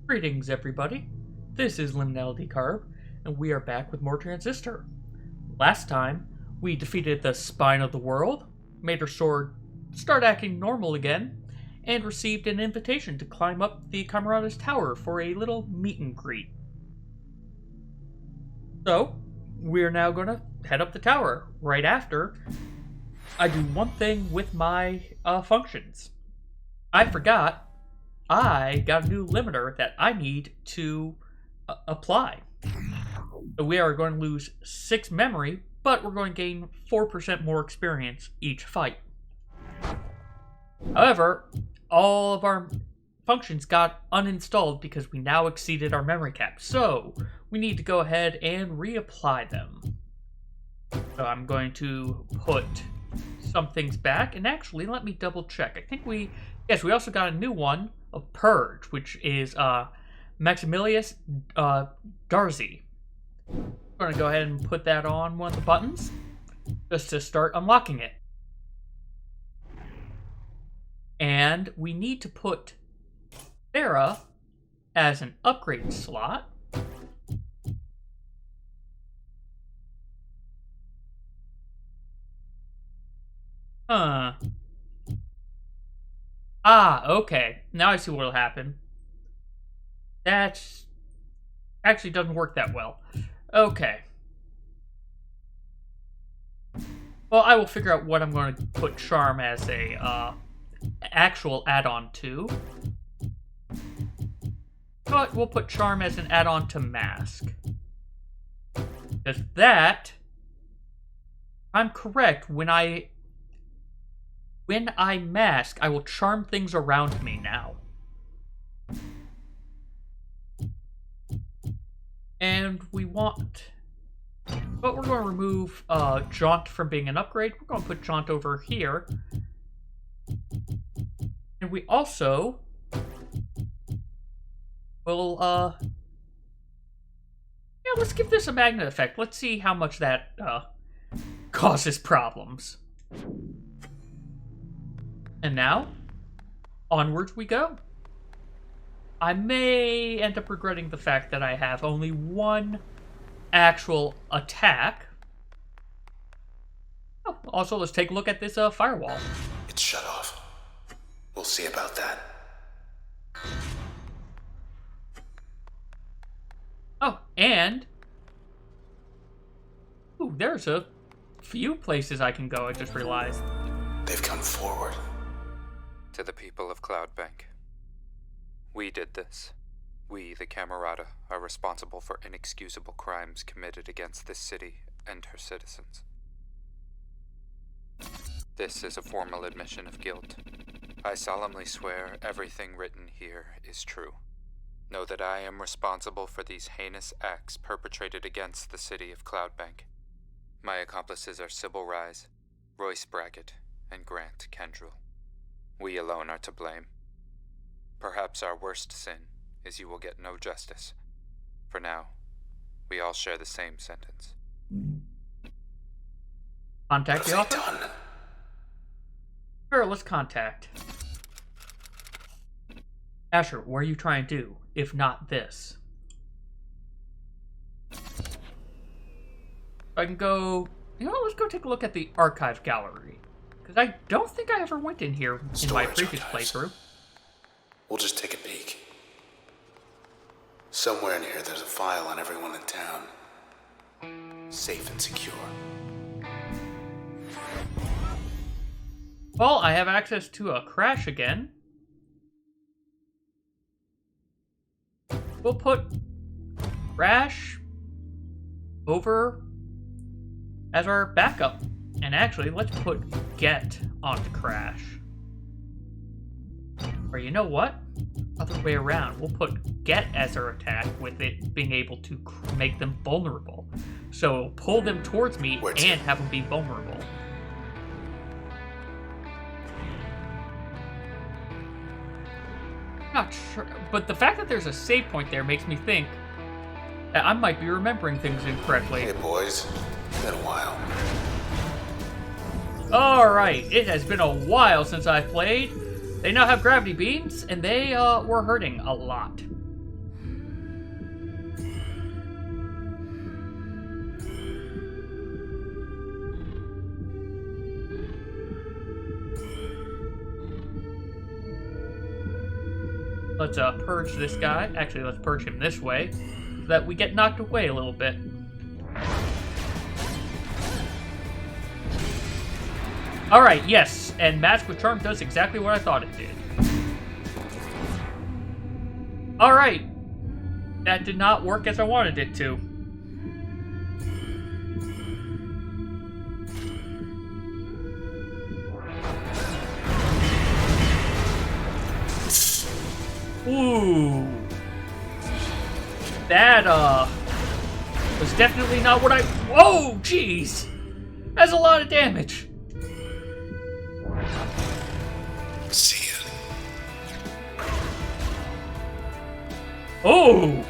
Greetings, everybody. This is Liminality Carb, and we are back with more Transistor. Last time, we defeated the Spine of the World, made our sword start acting normal again, and received an invitation to climb up the Camerata's tower for a little meet and greet. So, we're now going to head up the tower right after I do one thing with my functions. I forgot I got a new limiter that I need to apply. So we are going to lose 6 memory, but we're going to gain 4% more experience each fight. However, all of our functions got uninstalled because we now exceeded our memory cap. So we need to go ahead and reapply them. So I'm going to put some things back, and actually let me double check. I think we also got a new one of Purge, which is Maximilius Darcy. I'm going to go ahead and put that on one of the buttons just to start unlocking it. And we need to put Sarah as an upgrade slot. Okay. Now I see what'll happen. That actually doesn't work that well. Okay. Well, I will figure out what I'm going to put Charm as a actual add-on to. But we'll put Charm as an add-on to Mask. Because that, I'm correct, when I mask, I will charm things around me now. And we want... But we're going to remove Jaunt from being an upgrade. We're going to put Jaunt over here. And we also will... Yeah, let's give this a magnet effect. Let's see how much that causes problems. And now, onwards we go. I may end up regretting the fact that I have only one actual attack. Oh, also, let's take a look at this firewall. It's shut off. We'll see about that. Oh, and... Ooh, there's a few places I can go, I just realized. They've come forward. To the people of Cloudbank. We did this. We, the Camerata, are responsible for inexcusable crimes committed against this city and her citizens. This is a formal admission of guilt. I solemnly swear everything written here is true. Know that I am responsible for these heinous acts perpetrated against the city of Cloudbank. My accomplices are Sybil Rise, Royce Brackett, and Grant Kendrell. We alone are to blame. Perhaps our worst sin is you will get no justice. For now, we all share the same sentence. Contact the What have office? they done? Sure, let's contact. Asher, what are you trying to do, if not this? I can go... let's go take a look at the archive gallery. Because I don't think I ever went in here in my Storage previous archives. playthrough. We'll just take a peek. Somewhere in here there's a file on everyone in town. Safe and secure. Well, I have access to a crash again. We'll put crash over as our backup. And actually, let's put get onto crash. Or you know what? Other way around. We'll put get as our attack with it being able to make them vulnerable. So it'll pull them towards me and have them be vulnerable. Not sure, but the fact that there's a save point there makes me think that I might be remembering things incorrectly. Hey boys, it's been a while. Alright, it has been a while since I played. They now have gravity beams, and they were hurting a lot. Let's purge this guy. Actually, let's purge him this way, so that we get knocked away a little bit. Alright, yes, and Mask with Charm does exactly what I thought it did. Alright. That did not work as I wanted it to. Ooh. That, was definitely not what I... Whoa, jeez! That's a lot of damage. See ya. Oh!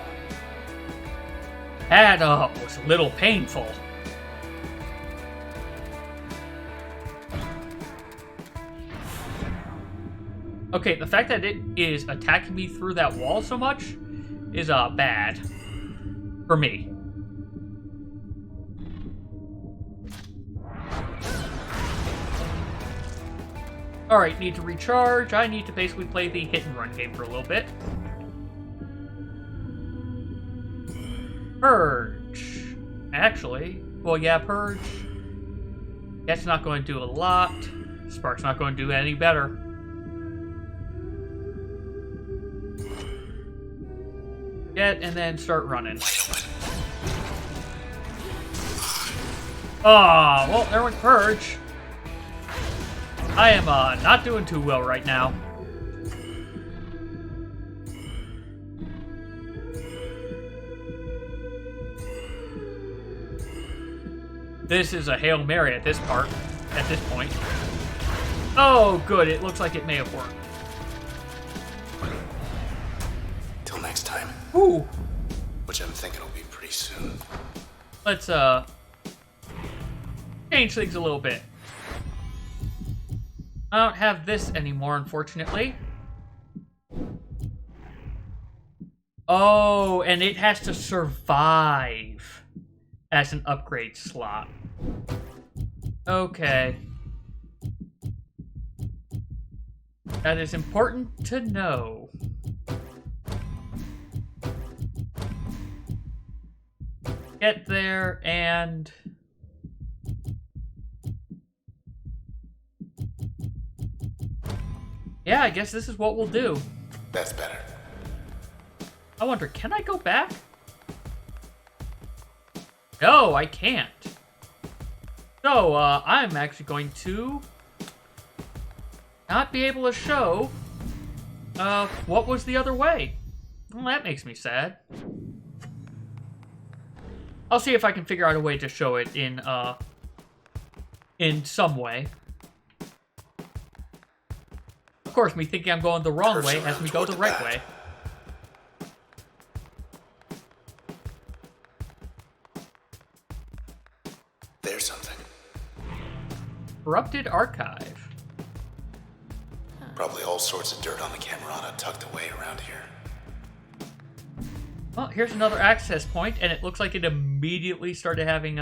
That, was a little painful. Okay, the fact that it is attacking me through that wall so much is, bad. For me. Alright, need to recharge. I need to basically play the hit-and-run game for a little bit. Purge. Actually, well, yeah, Purge. That's not going to do a lot. Spark's not going to do any better. Get, and then start running. Ah, well, there went Purge. I am, not doing too well right now. This is a Hail Mary at this point. Oh, good. It looks like it may have worked. Till next time. Ooh. Which I'm thinking will be pretty soon. Let's, change things a little bit. I don't have this anymore, unfortunately. Oh, and it has to survive as an upgrade slot. Okay. That is important to know. Get there and... yeah, I guess this is what we'll do. That's better. I wonder, can I go back? No, I can't. So, I'm actually going to not be able to show what was the other way. Well, that makes me sad. I'll see if I can figure out a way to show it in some way. Of course, me thinking I'm going the wrong way has me go the right way. There's something. Corrupted archive. Probably all sorts of dirt on the Camerata tucked away around here. Well, here's another access point, and it looks like it immediately started having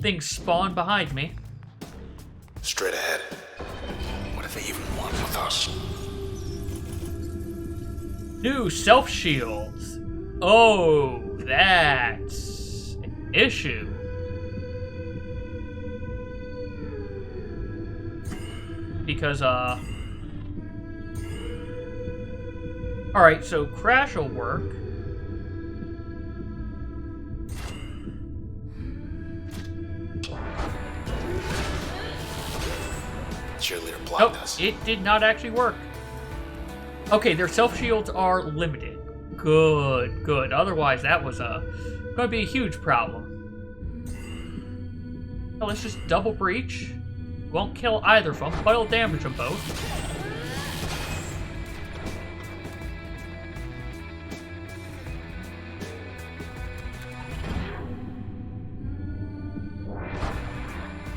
things spawn behind me. Straight ahead. What if they even want with us? New self-shields. Oh, that's an issue. Because, alright, so crash will work. Cheerleader blocked us. It did not actually work. Okay, their self-shields are limited. Good, good. Otherwise, that was going to be a huge problem. So let's just double breach. Won't kill either of them, but it'll damage them both.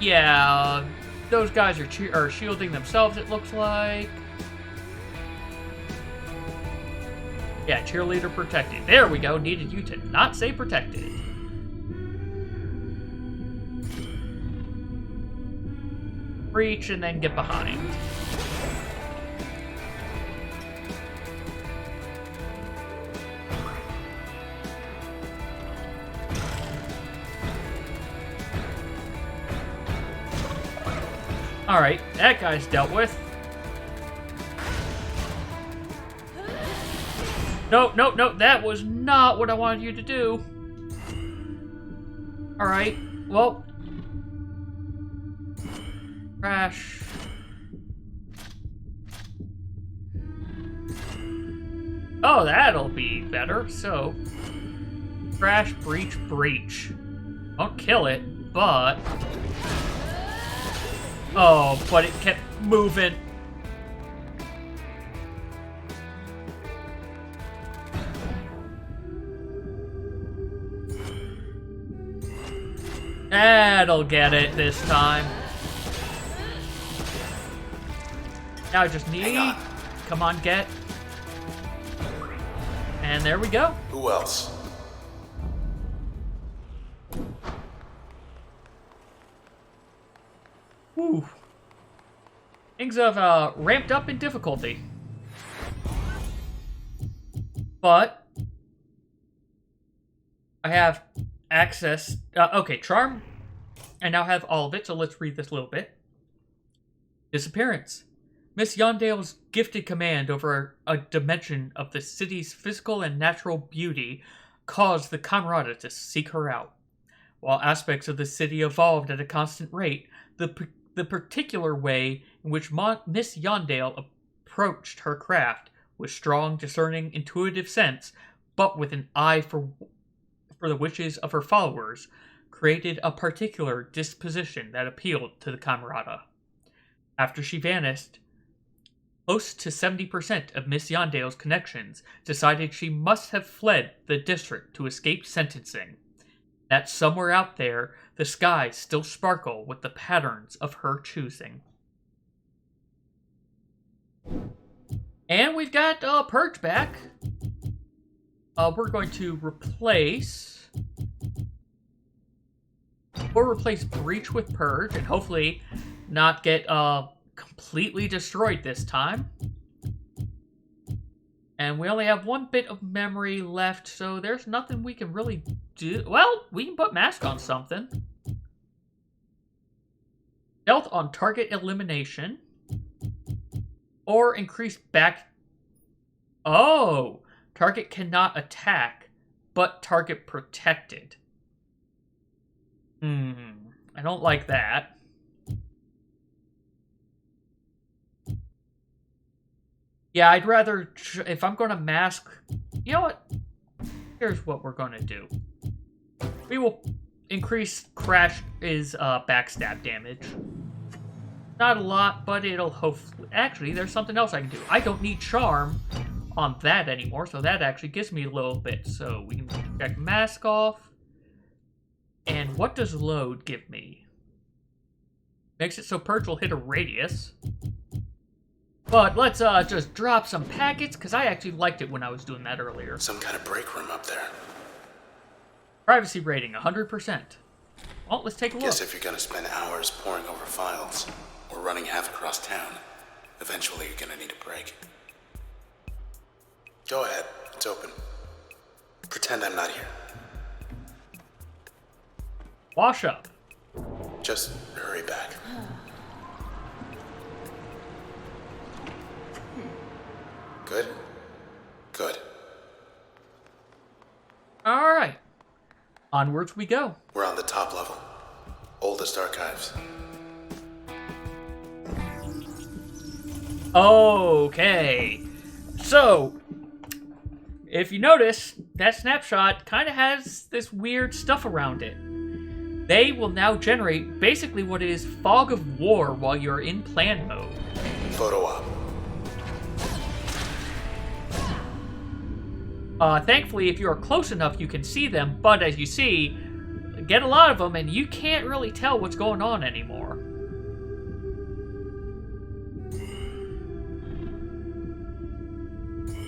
Yeah, those guys are shielding themselves, it looks like. Yeah, cheerleader protected. There we go. Needed you to not say protected. Breach and then get behind. Alright, that guy's dealt with. No, no, no, that was not what I wanted you to do. Alright, well. Crash. Oh, that'll be better. So, crash, breach, breach. Don't kill it, but... Oh, but it kept moving. That'll get it this time. Now I just need... Come on, get. And there we go. Who else? Whew. Things have ramped up in difficulty. But I have access... okay, charm. I now have all of it, so let's read this a little bit. Disappearance. Miss Yondale's gifted command over a dimension of the city's physical and natural beauty caused the Camerata to seek her out. While aspects of the city evolved at a constant rate, the particular way in which Miss Yondale approached her craft with strong, discerning, intuitive sense, but with an eye for the wishes of her followers, created a particular disposition that appealed to the Camerata. After she vanished, close to 70% of Miss Yondale's connections decided she must have fled the district to escape sentencing. That somewhere out there, the skies still sparkle with the patterns of her choosing. And we've got Purge back. We're going to replace... We'll replace Breach with Purge, and hopefully not get completely destroyed this time. And we only have one bit of memory left, so there's nothing we can really do. Well, we can put Mask on something. Stealth on target elimination. Or increase back... Oh! Target cannot attack, but target protected. I don't like that. Yeah, I'd rather... If I'm going to mask... You know what? Here's what we're going to do. We will increase Crash's backstab damage. Not a lot, but it'll hopefully... Actually, there's something else I can do. I don't need Charm on that anymore, so that actually gives me a little bit. So we can check Mask off. And what does Load give me? Makes it so Purge will hit a radius. But let's just drop some packets, because I actually liked it when I was doing that earlier. Some kind of break room up there. Privacy rating, 100%. Well, let's take a look. Guess if you're gonna spend hours poring over files, or running half across town, eventually you're gonna need a break. Go ahead, it's open. Pretend I'm not here. Wash up. Just hurry back. Good? Good. Alright. Onwards we go. We're on the top level. Oldest archives. Okay. So, if you notice, that snapshot kind of has this weird stuff around it. They will now generate basically what is fog of war while you're in plan mode. Photo op. Thankfully, if you're close enough, you can see them, but as you see, get a lot of them, and you can't really tell what's going on anymore.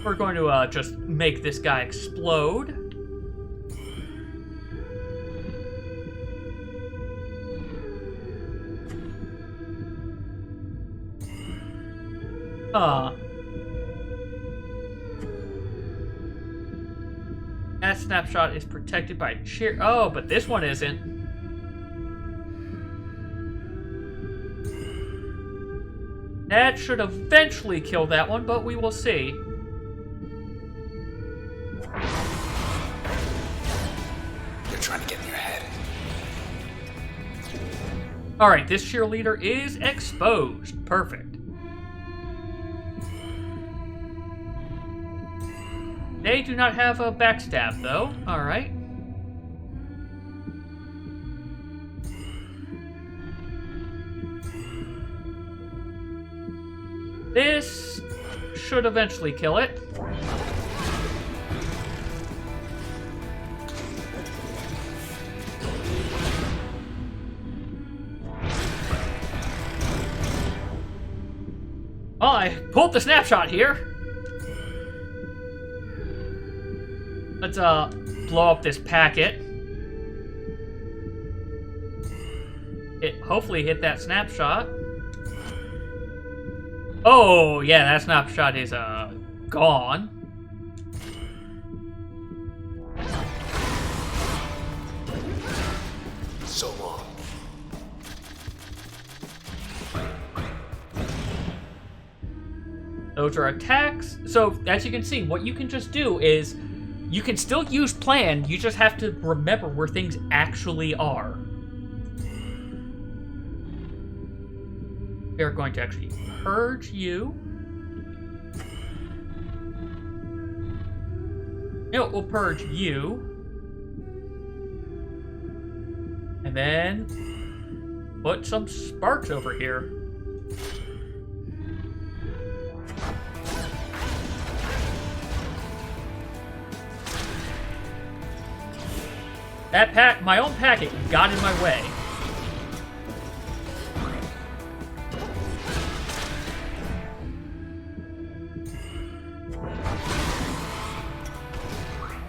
We're going to just make this guy explode. That snapshot is protected by cheer. Oh, but this one isn't. That should eventually kill that one, but we will see. They're trying to get in your head. Alright, this cheerleader is exposed. Perfect. They do not have a backstab, though. Alright. This should eventually kill it. Oh, I pulled the snapshot here. Let's blow up this packet. It hopefully hit that snapshot. Oh, yeah, that snapshot is gone. So long. Those are attacks. So, as you can see, what you can just do is you can still use plan, you just have to remember where things actually are. We are going to actually purge you. No, we'll purge you. And then put some sparks over here. That my own packet got in my way.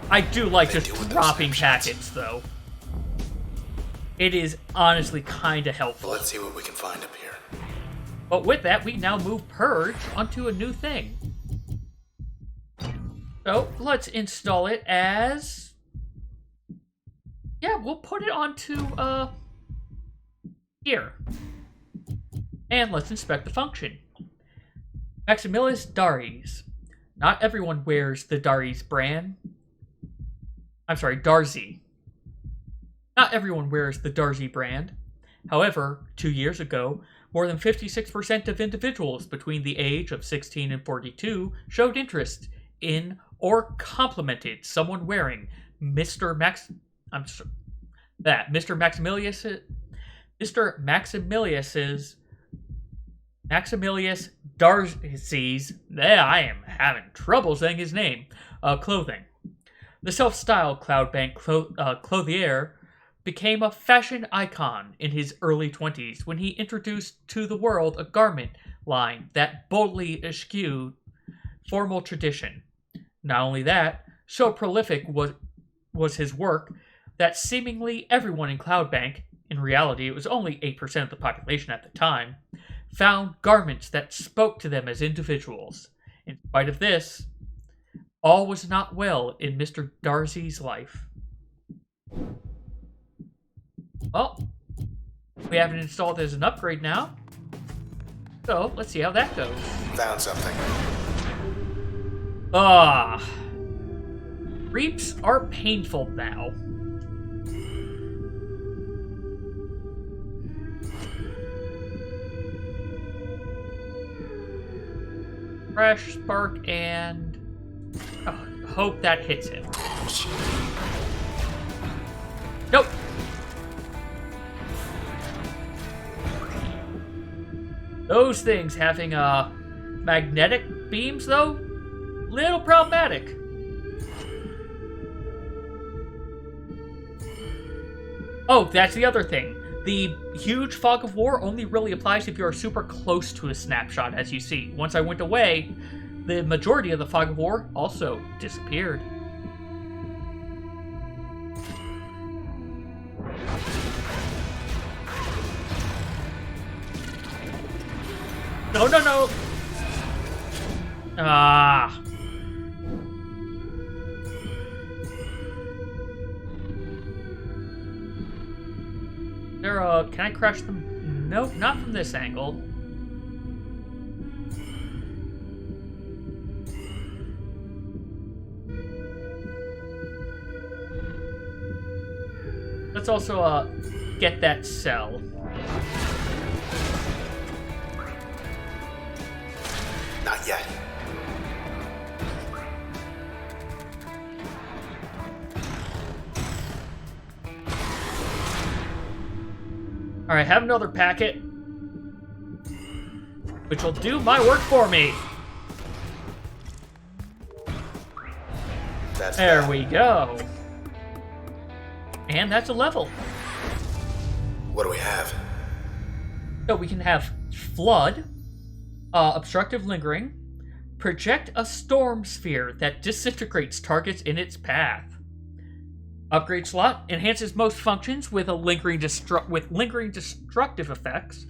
I do like just dropping packets, though. It is honestly kind of helpful. Well, let's see what we can find up here. But with that, we now move Purge onto a new thing. So, let's install it as... Yeah, we'll put it onto, here. And let's inspect the function. Maximilius Daries. Not everyone wears the Daries brand. I'm sorry, Darzi. Not everyone wears the Darzi brand. However, 2 years ago, more than 56% of individuals between the age of 16 and 42 showed interest in or complimented someone wearing Mr. Maximilius Darcy's, I am having trouble saying his name, clothing. The self-styled Cloudbank clothier became a fashion icon in his early 20s when he introduced to the world a garment line that boldly eschewed formal tradition. Not only that, so prolific was his work that seemingly everyone in Cloudbank, in reality it was only 8% of the population at the time, found garments that spoke to them as individuals. In spite of this, all was not well in Mr. Darcy's life. Well, we have it installed as an upgrade now. So, let's see how that goes. Found something. Reaps are painful now. Fresh spark and... hope that hits him. Nope. Those things having magnetic beams, though, little problematic. Oh, that's the other thing. The huge fog of war only really applies if you are super close to a snapshot, as you see. Once I went away, the majority of the fog of war also disappeared. No, no, no! Ah. Can I crush them? Nope, not from this angle. Let's also get that cell. Not yet. Alright, have another packet. Which will do my work for me. There we go. And that's a level. What do we have? So we can have Flood, Obstructive Lingering, project a storm sphere that disintegrates targets in its path. Upgrade slot enhances most functions with lingering destructive effects.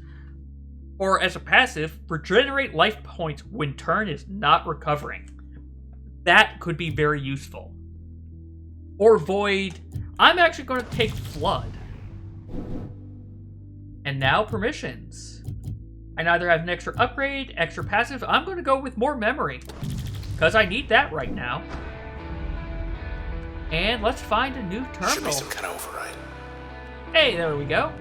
Or as a passive, regenerate life points when turn is not recovering. That could be very useful. Or Void. I'm actually going to take Flood. And now permissions. I either have an extra upgrade, extra passive. I'm going to go with more memory. Because I need that right now. And let's find a new terminal. Should be some kind of override. Hey, there we go.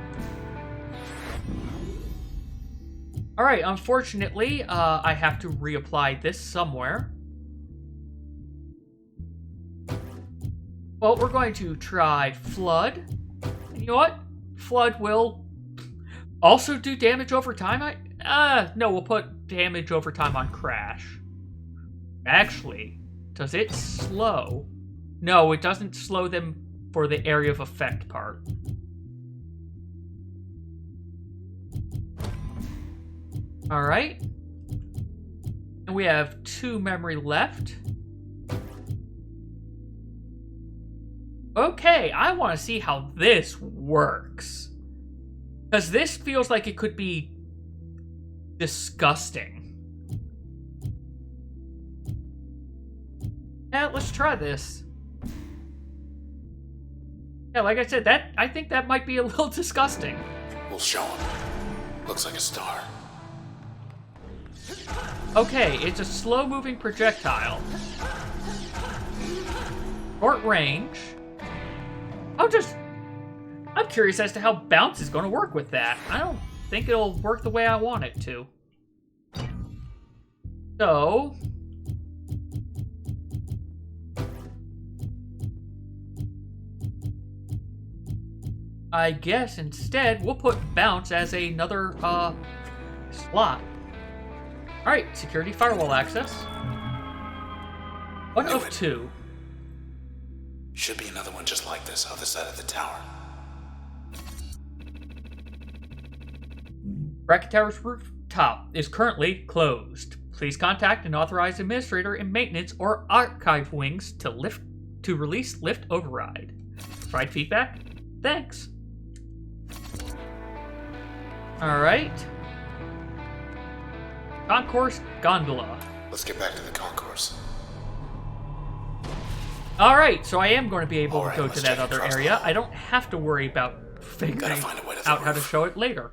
Alright, unfortunately, I have to reapply this somewhere. Well, we're going to try Flood. And you know what? Flood will also do damage over time. No, we'll put damage over time on Crash. Actually, does it slow? No, it doesn't slow them for the area of effect part. Alright. And we have 2 memory left. Okay, I want to see how this works. Because this feels like it could be disgusting. Yeah, let's try this. Yeah, like I said, I think that might be a little disgusting. We'll show him. Looks like a star. Okay, it's a slow-moving projectile. Short range. I'm curious as to how bounce is going to work with that. I don't think it'll work the way I want it to. So... I guess instead we'll put bounce as another slot. Alright, security firewall access. 1 of 2. Should be another one just like this other side of the tower. Bracket Tower's rooftop is currently closed. Please contact an authorized administrator in maintenance or archive wings to release lift override. Provide feedback? Thanks. Alright. Concourse Gondola. Let's get back to the concourse. Alright, so I am going to be able All right, to go to let's that check other across the area. hall. I don't have to worry about figuring find a way to the out how to roof. show it later.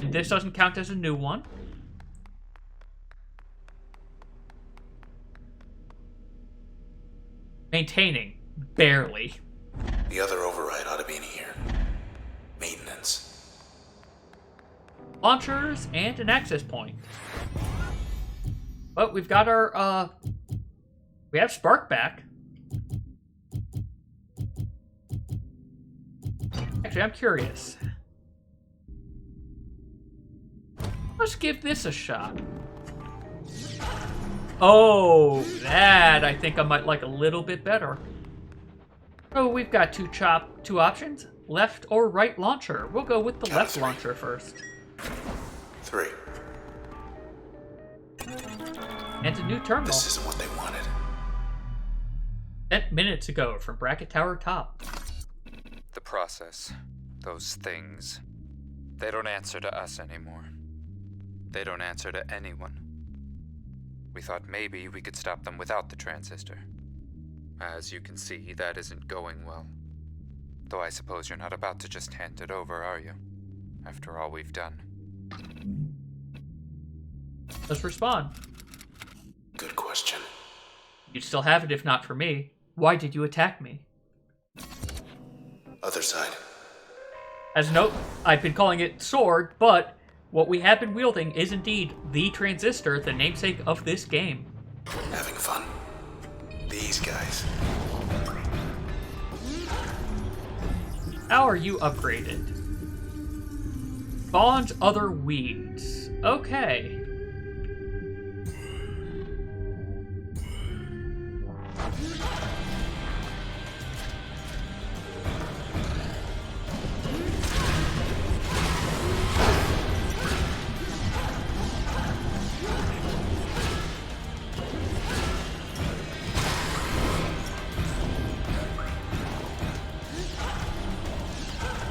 And this doesn't count as a new one. Maintaining. Barely. The other override ought to be in here. Maintenance. Launchers and an access point. But we've got our, we have Spark back. Actually, I'm curious. Let's give this a shot. Oh, that I think I might like a little bit better. So we've got two options, left or right launcher. We'll go with the Count left three. launcher first. 3. And a new terminal. This isn't what they wanted. 10 minutes ago from Bracket Tower Top. The process, those things, they don't answer to us anymore. They don't answer to anyone. We thought maybe we could stop them without the transistor. As you can see, that isn't going well. Though I suppose you're not about to just hand it over, are you? After all we've done. Let's respond. Good question. You'd still have it if not for me. Why did you attack me? Other side. As a note, I've been calling it sword, but what we have been wielding is indeed the Transistor, the namesake of this game. Having fun? These guys. How are you upgraded? Spawns other weeds. Okay.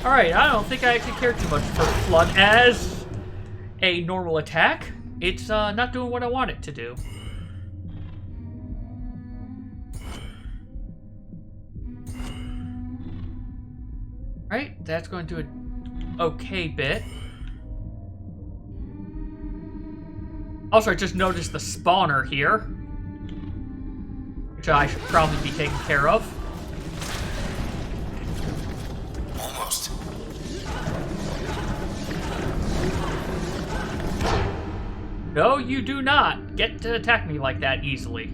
Alright, I don't think I actually care too much for Flood as a normal attack. It's not doing what I want it to do. Right, that's going to do an okay bit. Also, I just noticed the spawner here, which I should probably be taking care of. Almost. No, you do not get to attack me like that easily.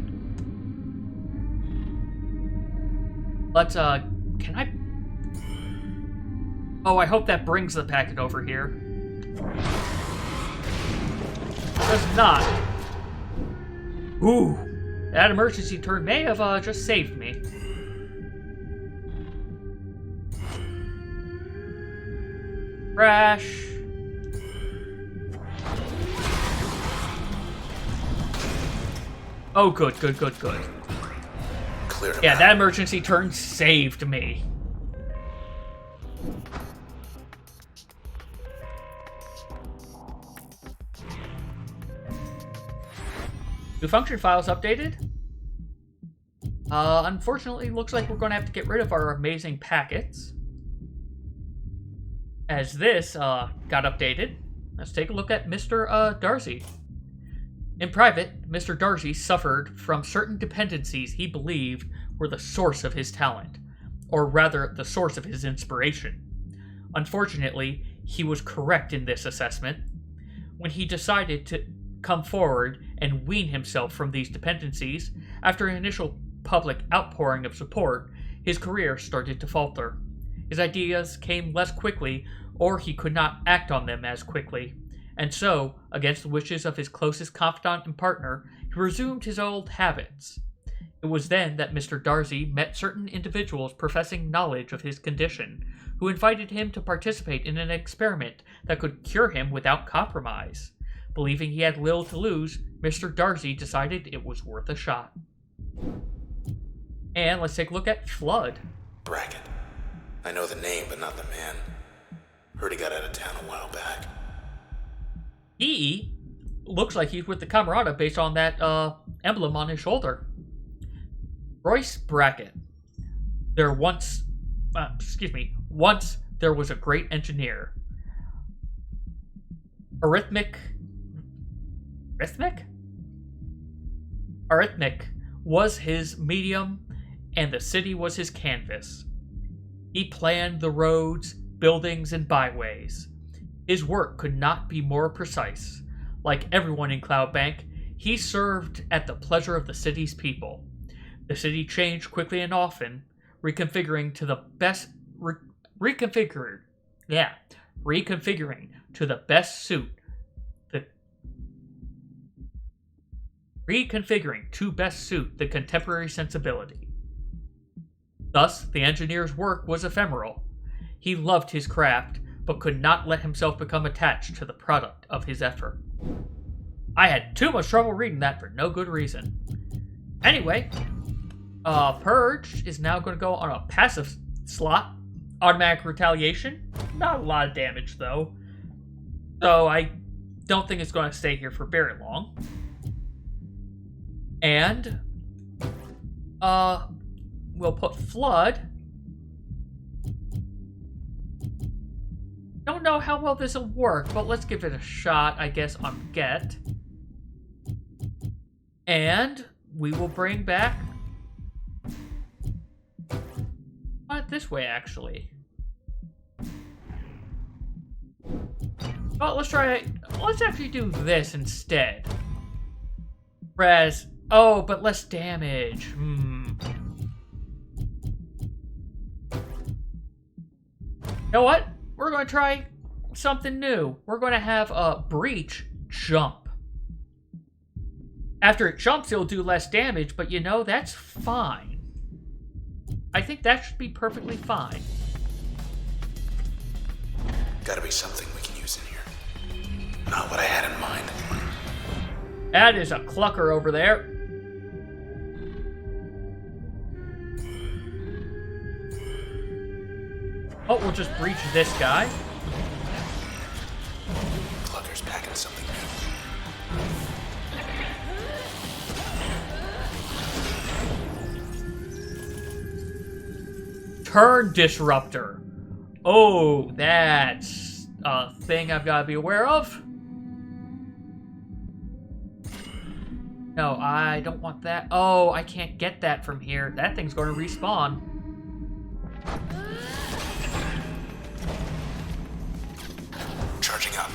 Let's, can I... Oh, I hope that brings the packet over here. Does not. Ooh, that emergency turn may have, just saved me. Crash. Oh, good. Cleared him Yeah, out. that emergency turn saved me. Do function files updated? Unfortunately, looks like we're going to have to get rid of our amazing packets. As this, got updated. Let's take a look at Mr. Darcy. In private, Mr. Darcy suffered from certain dependencies he believed were the source of his talent, or rather, the source of his inspiration. Unfortunately, he was correct in this assessment. When he decided to come forward and wean himself from these dependencies, after an initial public outpouring of support, his career started to falter. His ideas came less quickly, or he could not act on them as quickly. And so, against the wishes of his closest confidant and partner, he resumed his old habits. It was then that Mr. Darcy met certain individuals professing knowledge of his condition, who invited him to participate in an experiment that could cure him without compromise. Believing he had little to lose, Mr. Darcy decided it was worth a shot. And let's take a look at Flood. Brackett. I know the name, but not the man. Heard he got out of town a while back. He looks like he's with the Camerata based on that emblem on his shoulder. Royce Brackett. Once there was a great engineer. Arithmic was his medium, and the city was his canvas. He planned the roads, buildings, and byways. His work could not be more precise. Like everyone in Cloudbank, he served at the pleasure of the city's people. The city changed quickly and often, reconfiguring to the best suit the contemporary sensibility. Thus, the engineer's work was ephemeral. He loved his craft, but could not let himself become attached to the product of his effort. I had too much trouble reading that for no good reason. Anyway, Purge is now going to go on a passive slot. Automatic retaliation. Not a lot of damage, though. So I don't think it's going to stay here for very long. And, we'll put Flood. Don't know how well this will work, but let's give it a shot, I guess, on Get. And we will bring back... What? This way, actually. Well, let's actually do this instead. Whereas... Oh, but less damage. You know what? We're going to try something new. We're going to have a breach jump. After it jumps, it'll do less damage, but you know, that's fine. I think that should be perfectly fine. Gotta be something we can use in here. Not what I had in mind. That is a clucker over there. Oh, we'll just breach this guy. Clucker's packing something new. Turn disruptor. Oh, that's a thing I've got to be aware of. No, I don't want that. Oh, I can't get that from here. That thing's going to respawn. Charging up.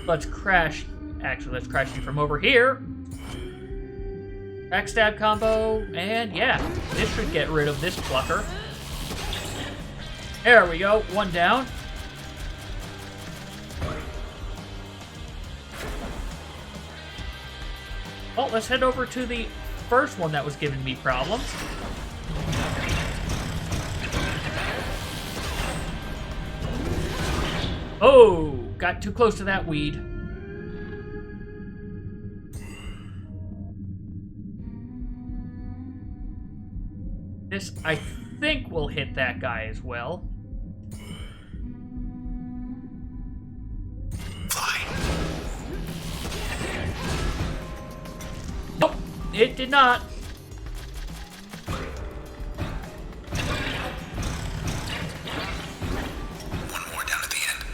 Let's crash. Actually, let's crash you from over here. Backstab combo, and yeah, this should get rid of this plucker. There we go, one down. Well, let's head over to the first one that was giving me problems. Oh, got too close to that weed. This, I think, will hit that guy as well. Oh, it did not. One more down at the end.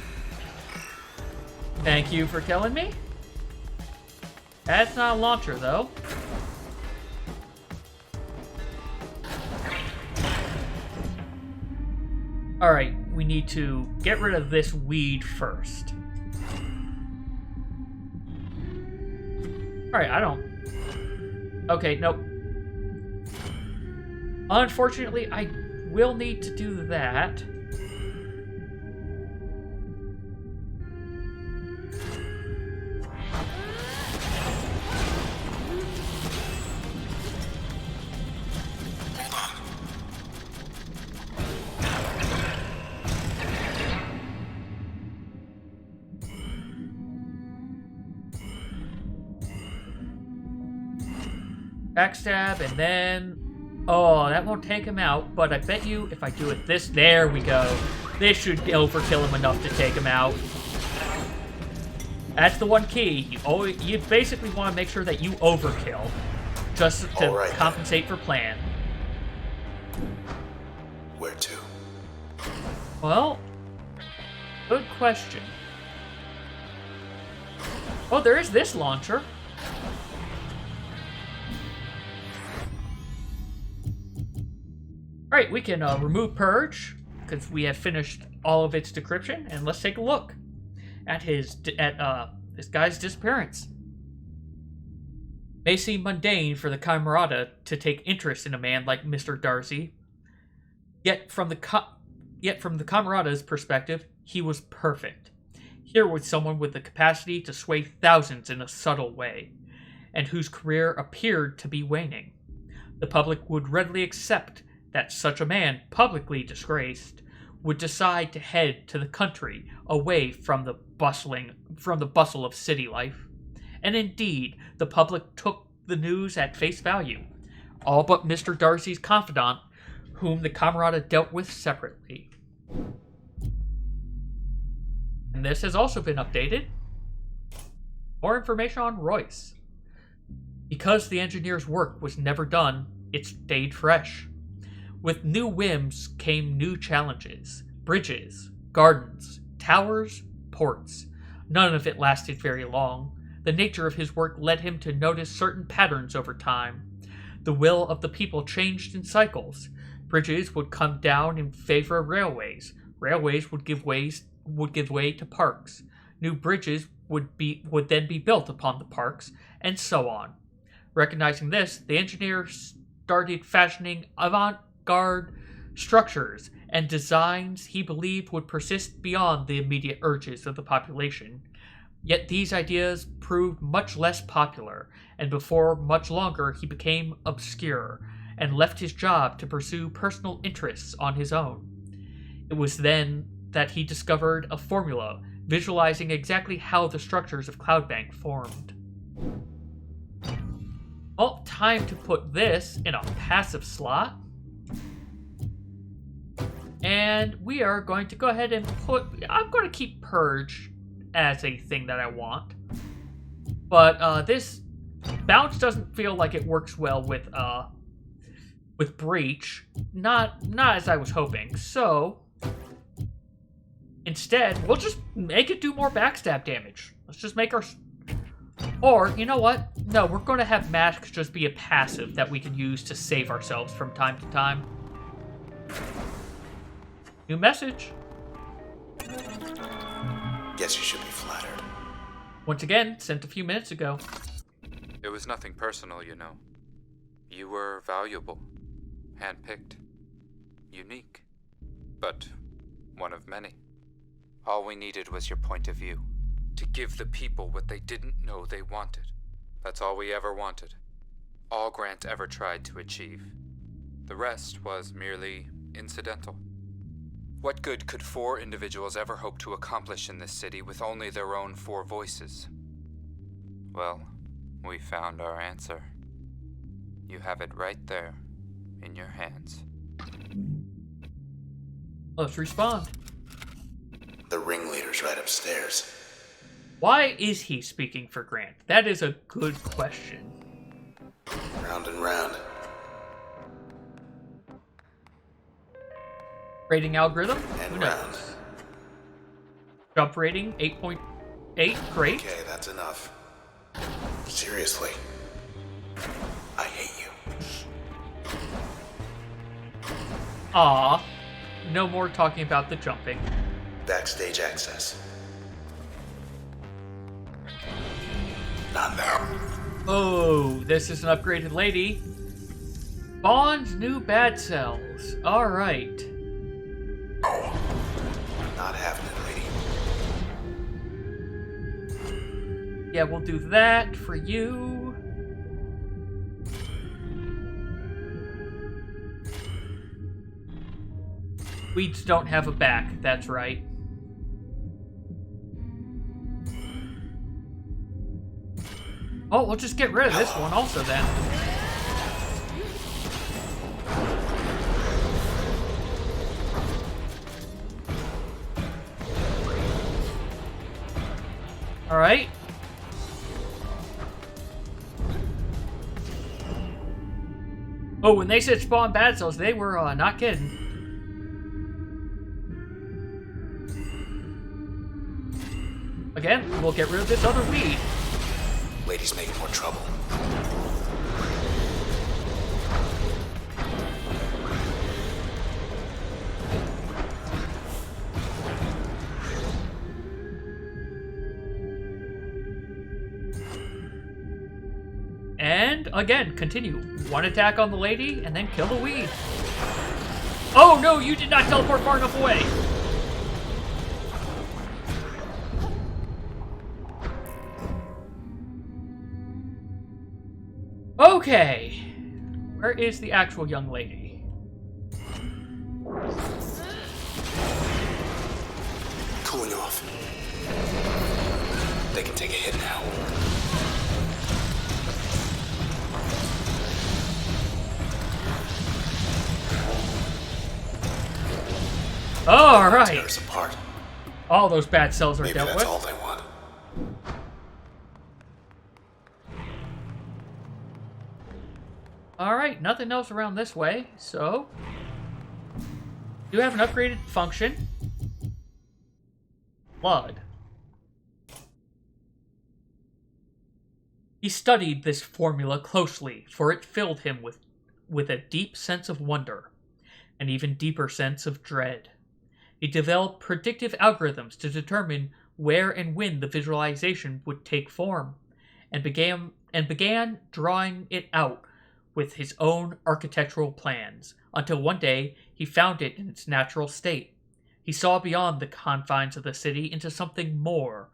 Thank you for killing me. That's not a launcher, though. Alright, we need to get rid of this weed first. Alright, I don't... Okay, nope. Unfortunately, I will need to do that. Backstab, and then... Oh, that won't take him out, but I bet you if I do it this... There we go. This should overkill him enough to take him out. That's the one key. You basically want to make sure that you overkill. Just to compensate for plan. Where to? Well, good question. Oh, there is this launcher. Alright, we can remove Purge, because we have finished all of its decryption, and let's take a look at this guy's disappearance. May seem mundane for the Camerata to take interest in a man like Mr. Darcy, yet from the Camerata's perspective, he was perfect. Here was someone with the capacity to sway thousands in a subtle way, and whose career appeared to be waning. The public would readily accept that such a man, publicly disgraced, would decide to head to the country away from the bustle of city life. And indeed, the public took the news at face value, all but Mr. Darcy's confidant, whom the Camerata dealt with separately. And this has also been updated. More information on Royce. Because the engineer's work was never done, it stayed fresh. With new whims came new challenges. Bridges, gardens, towers, ports. None of it lasted very long. The nature of his work led him to notice certain patterns over time. The will of the people changed in cycles. Bridges would come down in favor of railways. Railways would give way to parks. New bridges would then be built upon the parks, and so on. Recognizing this, the engineer started fashioning avant-garde structures and designs he believed would persist beyond the immediate urges of the population. Yet these ideas proved much less popular, and before much longer he became obscure and left his job to pursue personal interests on his own. It was then that he discovered a formula visualizing exactly how the structures of Cloudbank formed. Well, time to put this in a passive slot. And we are going to go ahead and I'm going to keep Purge as a thing that I want. But this Bounce doesn't feel like it works well with Breach. Not as I was hoping. So instead, we'll just make it do more backstab damage. Let's just make our... Or, you know what? No, we're going to have Mask just be a passive that we can use to save ourselves from time to time. New message. Guess you should be flattered. Once again, sent a few minutes ago. It was nothing personal, you know. You were valuable, handpicked, unique, but one of many. All we needed was your point of view, to give the people what they didn't know they wanted. That's all we ever wanted. All Grant ever tried to achieve. The rest was merely incidental. What good could 4 individuals ever hope to accomplish in this city with only their own 4 voices? Well, we found our answer. You have it right there, in your hands. Let's respond. The ringleader's right upstairs. Why is he speaking for Grant? That is a good question. Round and round. Rating algorithm? And Who knows? round. Jump rating 8.8. Great. Okay, that's enough. Seriously. I hate you. Aw. No more talking about the jumping. Backstage access. Not now. Oh, this is an upgraded lady. Bond's new bad cells. Alright. Not having it, lady. Yeah, we'll do that for you. Weeds don't have a back, that's right. Oh, we'll just get rid of this one also then. Alright. Oh, when they said spawn bad cells, they were not kidding. Again, we'll get rid of this other weed. Lady's making more trouble. And again, continue. One attack on the lady, and then kill the weed. Oh no, you did not teleport far enough away. Okay. Where is the actual young lady? Cooling off. They can take a hit now. All right. Tear us apart. All those bad cells are Maybe dealt that's with. all they want. Alright, nothing else around this way, so... You have an upgraded function. Blood. He studied this formula closely, for it filled him with a deep sense of wonder, an even deeper sense of dread. He developed predictive algorithms to determine where and when the visualization would take form, and began drawing it out with his own architectural plans, until one day he found it in its natural state. He saw beyond the confines of the city into something more,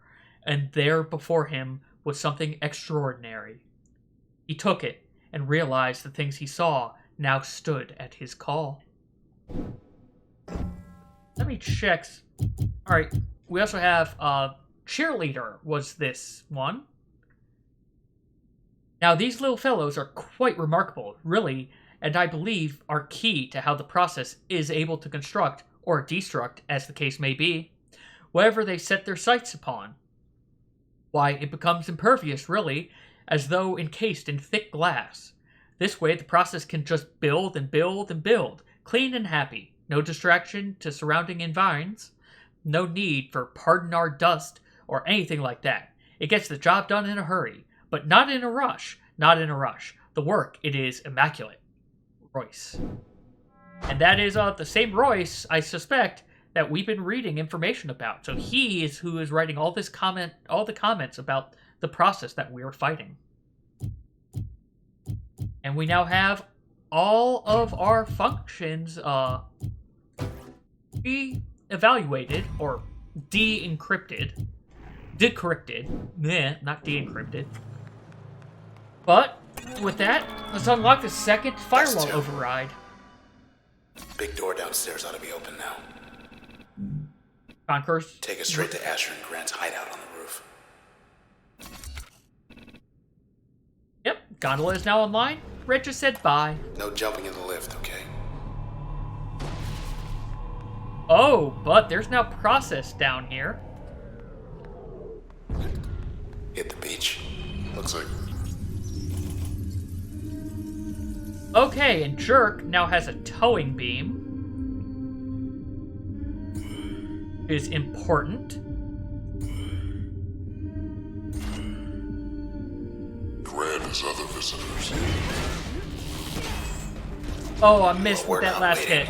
and there before him was something extraordinary. He took it, and realized the things he saw now stood at his call. Let me check. Alright, we also have Cheerleader was this one. Now, these little fellows are quite remarkable, really, and I believe are key to how the process is able to construct, or destruct, as the case may be, whatever they set their sights upon. Why, it becomes impervious, really, as though encased in thick glass. This way, the process can just build and build and build, clean and happy, no distraction to surrounding environs, no need for pardon our dust or anything like that. It gets the job done in a hurry, but not in a rush, not in a rush. The work, it is immaculate. Royce. And that is the same Royce, I suspect, that we've been reading information about. So he is who is writing all the comments about the process that we are fighting. And we now have all of our functions re-evaluated or de-encrypted. Decrypted. Meh, not de-encrypted. But with that, let's unlock the second firewall override. Big door downstairs ought to be open now. Conquerors. Take us straight to Asher and Grant's hideout on the roof. Yep, gondola is now online. Red just said bye. No jumping in the lift, okay? Oh, but there's now process down here. Hit the beach. Looks like... Okay, and Jerk now has a towing beam. Is important. Grant has other visitors. Oh, I missed with that last hit.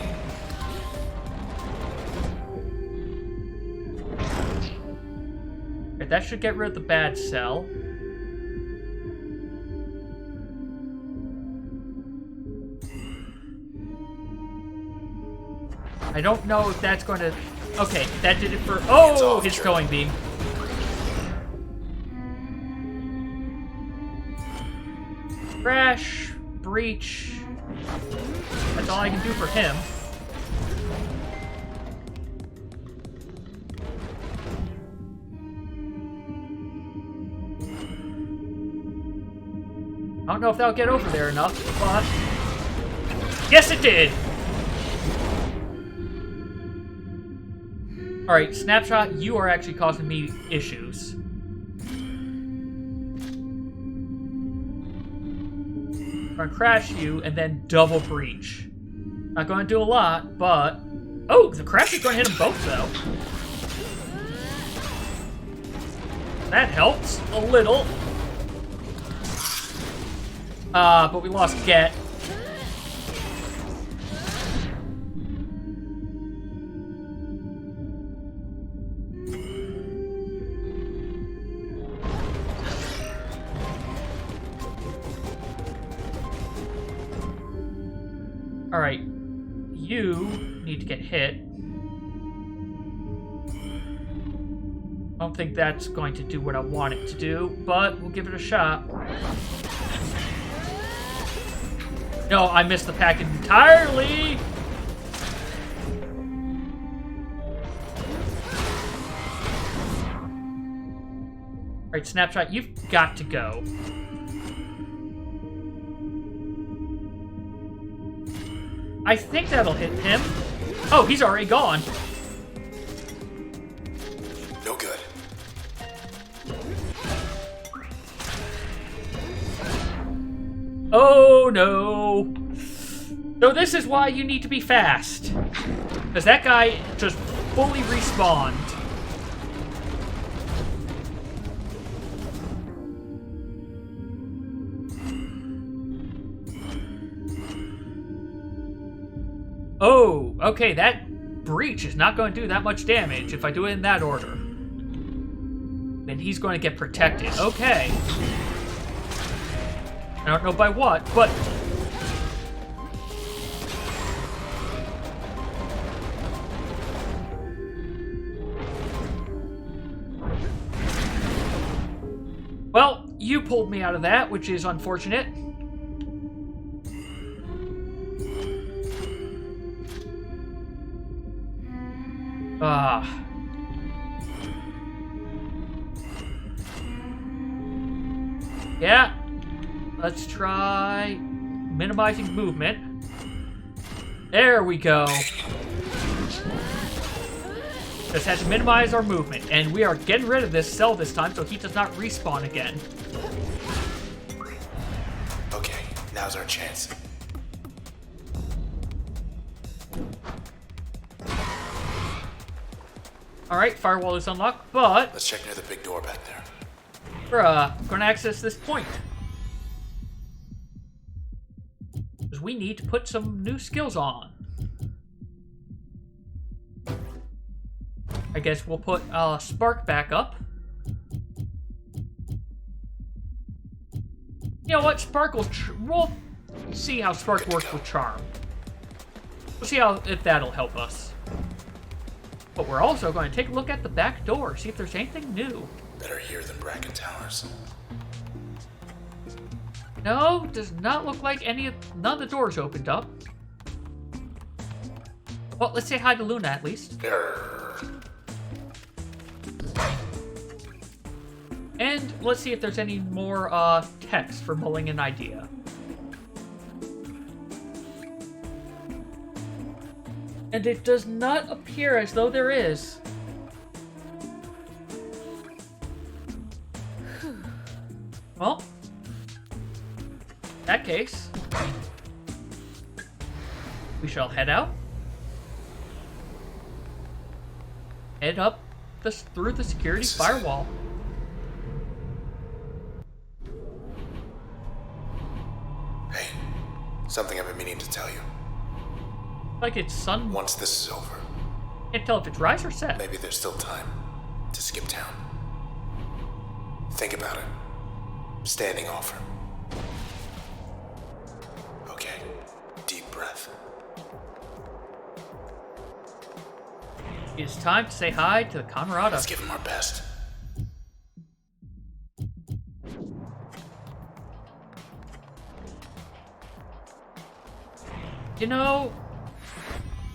Okay, that should get rid of the bad cell. I don't know if that's going to... Okay, that did it for... Oh, his towing beam. Crash, breach. That's all I can do for him. I don't know if that'll get over there enough, but... Yes, it did! Alright, Snapshot, you are actually causing me issues. I'm gonna crash you and then double breach. Not gonna do a lot, but... Oh, the crash is gonna hit them both, though. That helps a little. But we lost Get. Alright, you need to get hit. I don't think that's going to do what I want it to do, but we'll give it a shot. No, I missed the packet entirely! Alright, Snapshot, you've got to go. I think that'll hit him. Oh, he's already gone. No good. Oh, no. So this is why you need to be fast. Because that guy just fully respawned. Oh, okay, that breach is not going to do that much damage if I do it in that order. Then he's going to get protected. Okay. I don't know by what, but... Well, you pulled me out of that, which is unfortunate. Yeah. Let's try minimizing movement. There we go. Just had to minimize our movement, and we are getting rid of this cell this time so he does not respawn again. Okay, now's our chance. Alright, firewall is unlocked, but Let's check near the big door back there. we're gonna access this point. Because we need to put some new skills on. I guess we'll put Spark back up. You know what? Spark will... we'll see how Spark works with Charm. We'll see if that'll help us. But we're also going to take a look at the back door, see if there's anything new. Better here than Bracken Towers. No, does not look like none of the doors opened up. Well, let's say hi to Luna at least. And let's see if there's any more text for mulling an idea. And it does not appear as though there is. Well, in that case, we shall head out. Head up through the security firewall. Hey, something I've been meaning to tell you. Like it's sun. Once this is over, Can't tell if it's rise or set. maybe there's still time to skip town. Think about it. Standing offer. Okay, deep breath. It's time to say hi to the Camerata. Let's give him our best. You know...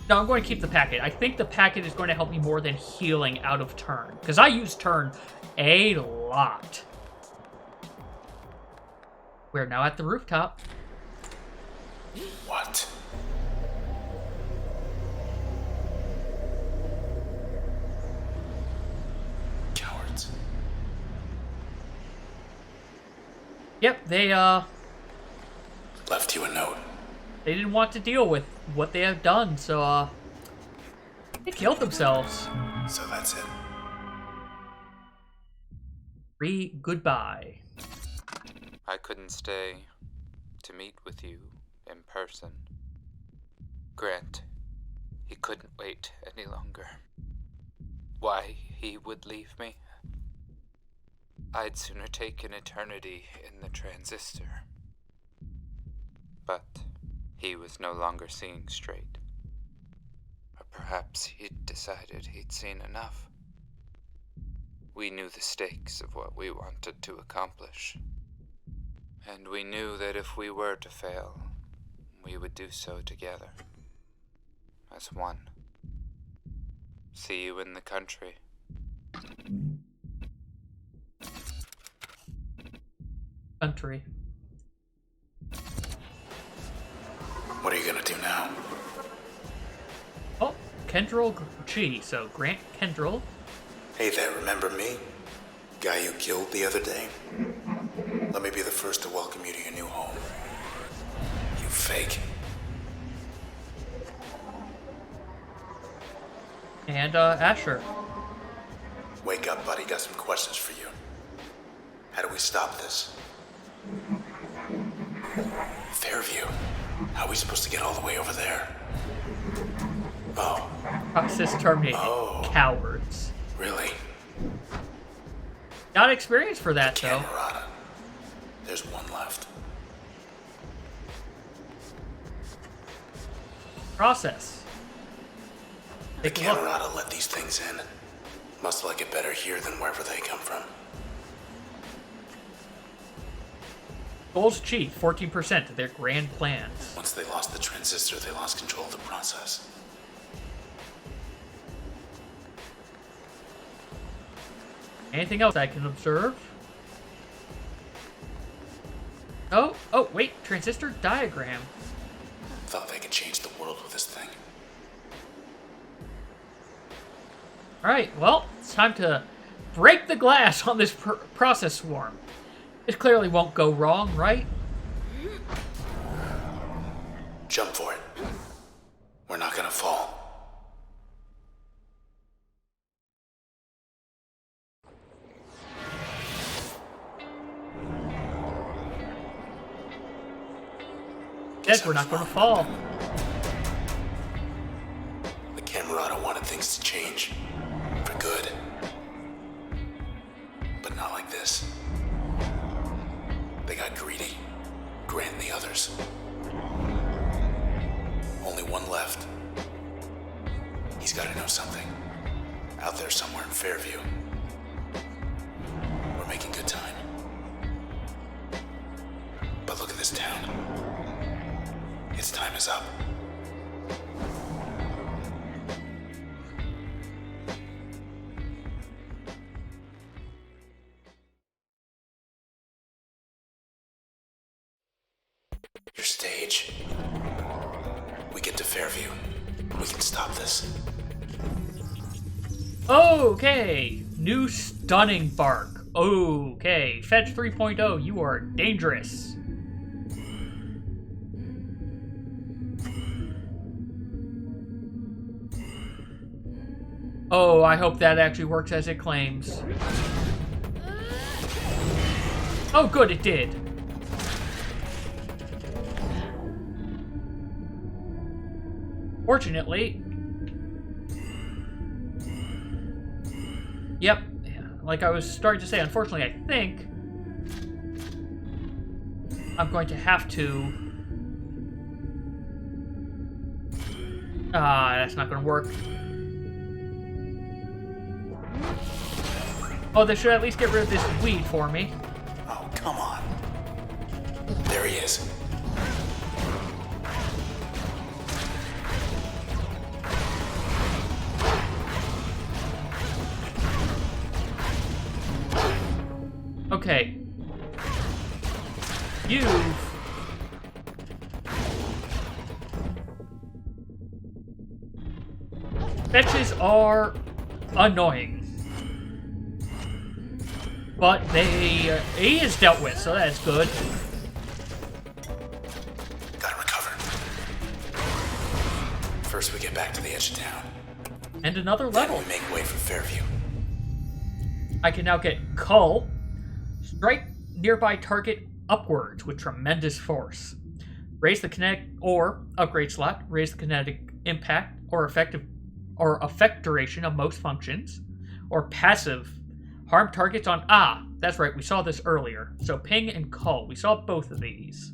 No, I'm going to keep the packet. I think the packet is going to help me more than healing out of turn. Because I use turn a lot. We're now at the rooftop. What? Cowards. Yep, they Left you a note. they didn't want to deal with what they have done, so they killed themselves. So that's it. Goodbye. I couldn't stay to meet with you in person. Grant, he couldn't wait any longer. Why he would leave me? I'd sooner take an eternity in the Transistor. But he was no longer seeing straight. Or perhaps he'd decided he'd seen enough. We knew the stakes of what we wanted to accomplish. And we knew that if we were to fail, we would do so together. As one. See you in the country. Country. What are you gonna do now? Oh, Kendrell G. So Grant Kendrell. Hey there, remember me? Guy you killed the other day? Let me be the first to welcome you to your new home. You fake. And Asher. Wake up, buddy. Got some questions for you. How do we stop this? Fairview. How are we supposed to get all the way over there? Oh, Process terminated. Oh. Cowards. really? Got experience for that, though. Camerata. There's one left. Process. The Take a look. Camerata let these things in. Must like it better here than wherever they come from. Goals achieved 14% of their grand plans. Once they lost the transistor, they lost control of the process. Anything else I can observe? Oh, wait. Transistor diagram. Thought they could change the world with this thing. Alright, well, it's time to break the glass on this process swarm. This clearly won't go wrong, right? Jump for it. We're not gonna fall. Guess we're not going to fall. The Camerata wanted things to change. For good. But not like this. They got greedy. Grant and the others. Only one left. He's gotta know something. Out there somewhere in Fairview. We're making good time. But look at this town. Its time is up. Your stage. We get to Fairview. We can stop this. Okay, new stunning bark. Okay, Fetch 3.0, you are dangerous. Oh, I hope that actually works as it claims. Oh, good, it did. Fortunately... Yep, like I was starting to say, unfortunately, I think I'm going to have to... that's not going to work. Oh, they should at least get rid of this weed for me. Oh, come on. There he is. Okay. Fetches are annoying. But he is dealt with, so that's good. Gotta recover. First we get back to the edge of town. And another Then level. we make way for Fairview. I can now get Cull. Strike nearby target upwards with tremendous force. Raise the kinetic or upgrade slot. Raise the kinetic impact or effect duration of most functions. Or passive. Harm targets on... Ah, that's right. We saw this earlier. So Ping and Cull. We saw both of these.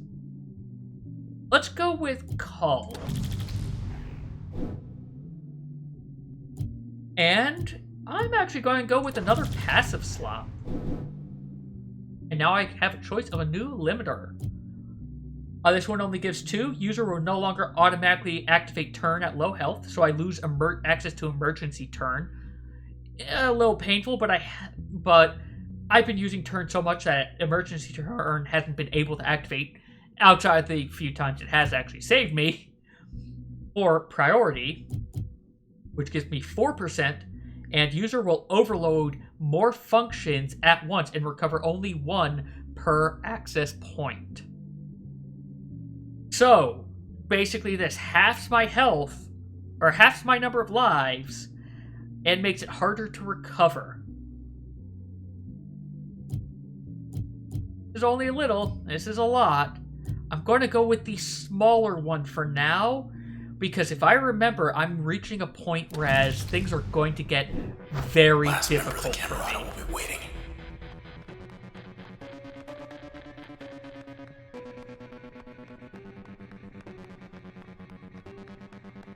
Let's go with Cull. And I'm actually going to go with another passive slot. And now I have a choice of a new limiter. This one only gives 2. User will no longer automatically activate turn at low health, so I lose access to emergency turn. A little painful, but I've been using turn so much that emergency turn hasn't been able to activate outside the few times it has actually saved me. Or priority, which gives me 4%, and user will overload more functions at once and recover only 1 per access point. So, basically this halves my health, or halves my number of lives, and makes it harder to recover. This is only a little, this is a lot. I'm going to go with the smaller one for now, Because if I remember, I'm reaching a point whereas things are going to get very Last member of the difficult for Camerata me. will be waiting.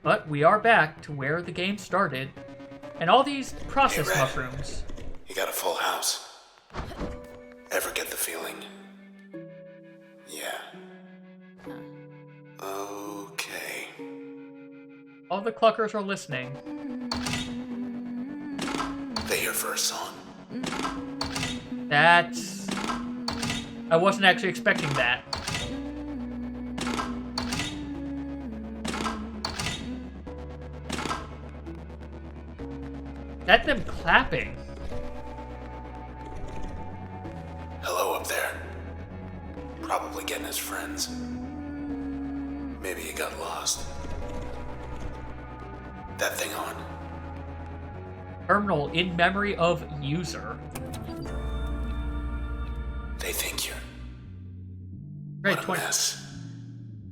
But we are back to where the game started. And all these process Hey, Red. mushrooms. You got a full house. Ever get the feeling? Yeah. Okay. All the cluckers are listening. They here for a song? That's... I wasn't actually expecting that. That's them clapping. Hello up there. Probably getting his friends. Maybe he got lost. That thing on? Terminal in memory of user. They think you're... Red What a 20. mess.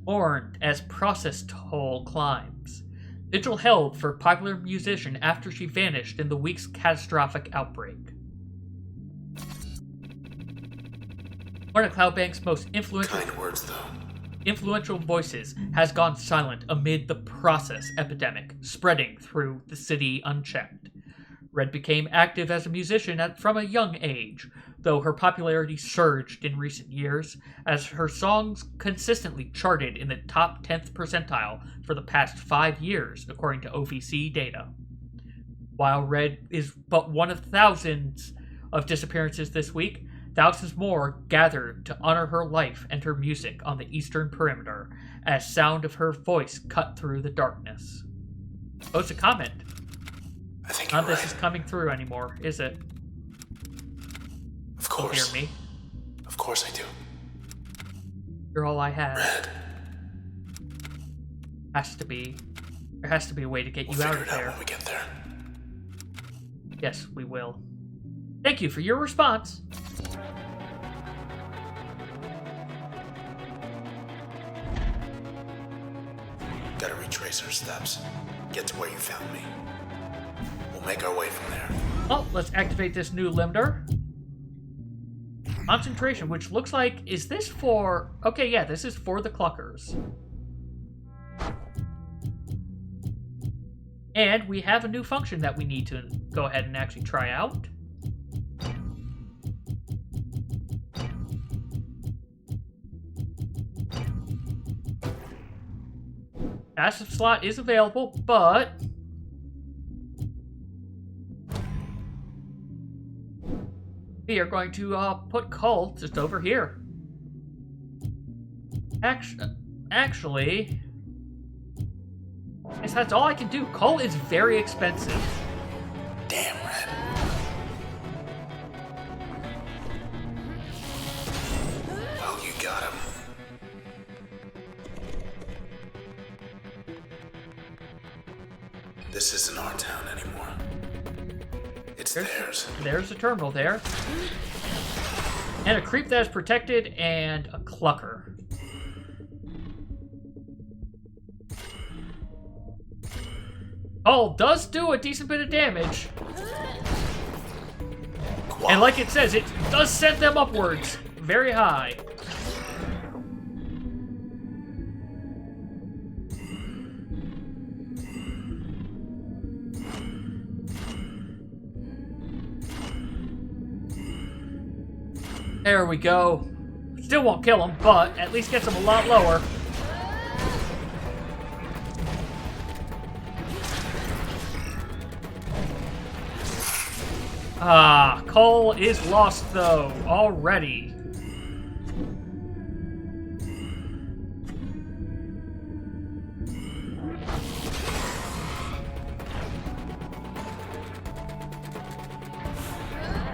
Warned as process toll climbs. Vigil held for popular musician after she vanished in the week's catastrophic outbreak. One of Cloudbank's most Kind words, though. influential voices has gone silent amid the process epidemic spreading through the city unchecked. Red became active as a musician from a young age, though her popularity surged in recent years as her songs consistently charted in the top 10th percentile for the past 5 years, according to OVC data. While Red is but one of thousands of disappearances this week, thousands more gathered to honor her life and her music on the eastern perimeter as sound of her voice cut through the darkness. Post a comment. I think None you're of this right. is coming through anymore, is it? Of Don't course. hear me. Of course I do. You're all I have. Red. There has to be a way to get We'll you out figure of it out there. when we get there. Yes, we will. Thank you for your response. Gotta retrace our steps. Get to where you found me. We'll make our way from there. Well, let's activate this new limiter. Concentration, which looks like... Is this for... Okay, yeah, this is for the cluckers. And we have a new function that we need to go ahead and actually try out. Passive slot is available, but... we are going to put Cull just over here. Actually... yes, that's all I can do. Cull is very expensive. Damn, Red. Well, you got him. This isn't our town anymore. It's theirs. There's a terminal there. And a creep that is protected, and a clucker. Cull does do a decent bit of damage. And like it says, it does send them upwards. Very high. There we go. Still won't kill him, but at least gets him a lot lower. Ah, Cull is lost, though, already.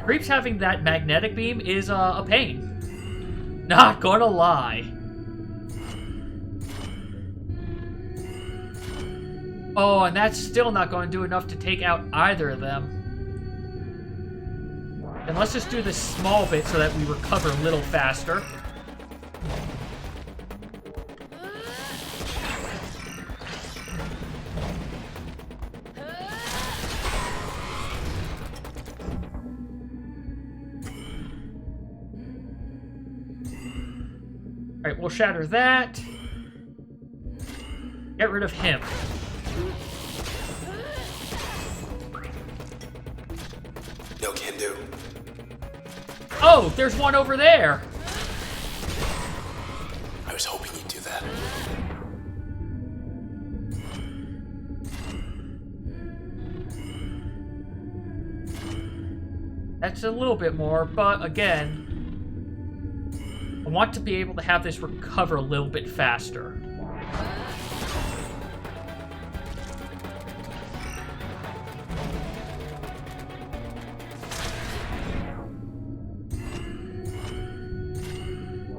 Creeps having that magnetic beam is a pain. Not gonna lie. Oh, and that's still not going to do enough to take out either of them. And let's just do this small bit so that we recover a little faster. Alright, we'll shatter that. Get rid of him. No can do. Oh, there's one over there! I was hoping you'd do that. That's a little bit more, but again, I want to be able to have this recover a little bit faster.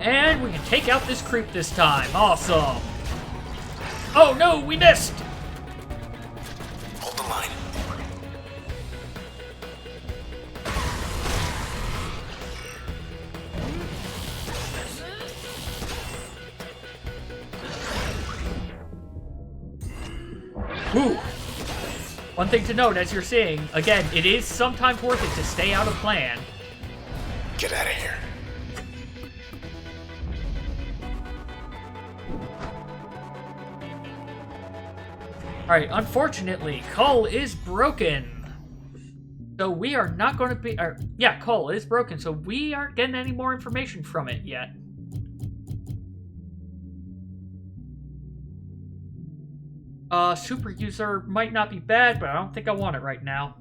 And we can take out this creep this time. Awesome. Oh no, we missed! Hold the line. Woo! One thing to note as you're seeing, again, it is sometimes worth it to stay out of plan. Get out of here. Alright, unfortunately, Cull is broken. So we are not going to be... yeah, Cull is broken, so we aren't getting any more information from it yet. Super user might not be bad, but I don't think I want it right now.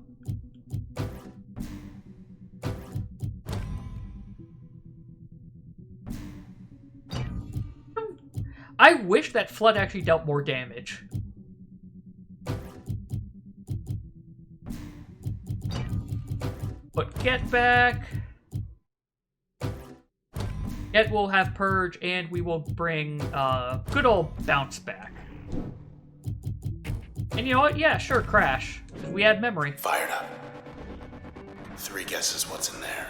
I wish that Flood actually dealt more damage. But Get back. Get will have Purge, and we will bring good old Bounce back. And you know what? Yeah, sure, Crash. We had memory. Fired up. 3 guesses what's in there.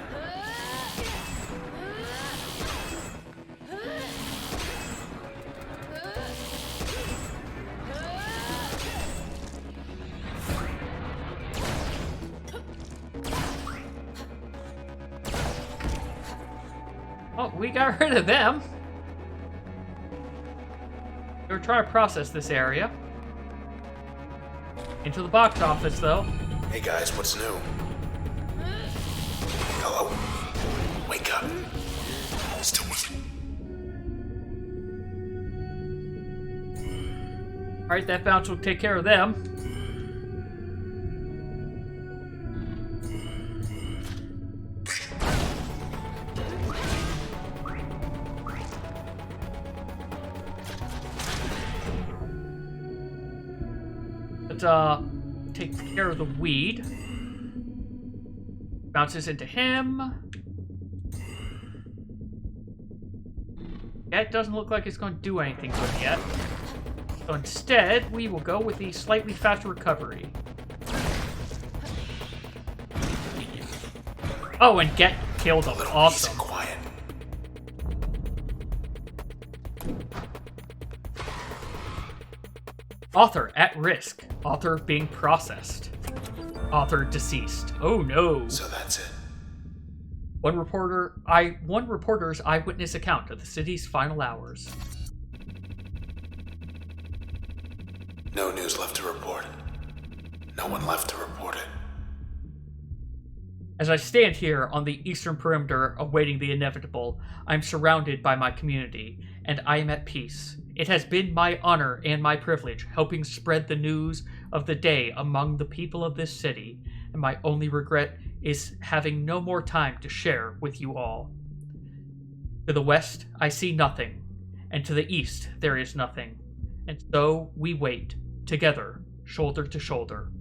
Oh, we got rid of them. We're trying to process this area. Into the box office, though. Hey guys, what's new? Hello? Wake up. Still with me. Alright, that bounce will take care of them. Let's take care of the weed. Bounces into him. Yeah, it doesn't look like it's going to do anything to him yet. So instead, we will go with the slightly faster recovery. Oh, and Get killed him. Awesome. Quiet. Author at risk. Author being processed. Author deceased. Oh no. So that's it. One reporter's eyewitness account of the city's final hours. No news left to report. No one left to report it. As I stand here on the eastern perimeter awaiting the inevitable, I'm surrounded by my community, and I am at peace. It has been my honor and my privilege helping spread the news of the day among the people of this city, and my only regret is having no more time to share with you all. To the west, I see nothing, and to the east, there is nothing. And so we wait, together, shoulder to shoulder.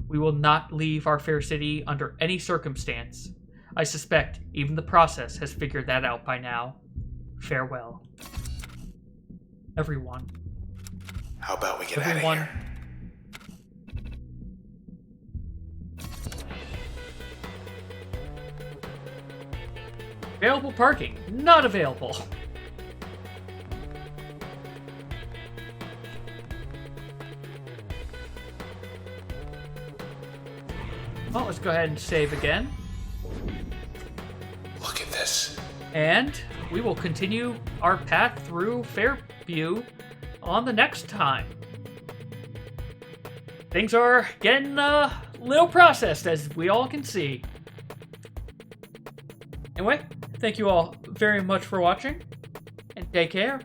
We will not leave our fair city under any circumstance. I suspect even the process has figured that out by now. Farewell. Everyone. How about we get out Everyone. of here? Available parking. Not available. Well, let's go ahead and save again. Look at this. And we will continue our path through Fairview on the next time. Things are getting a little processed, as we all can see. Anyway, thank you all very much for watching, and take care.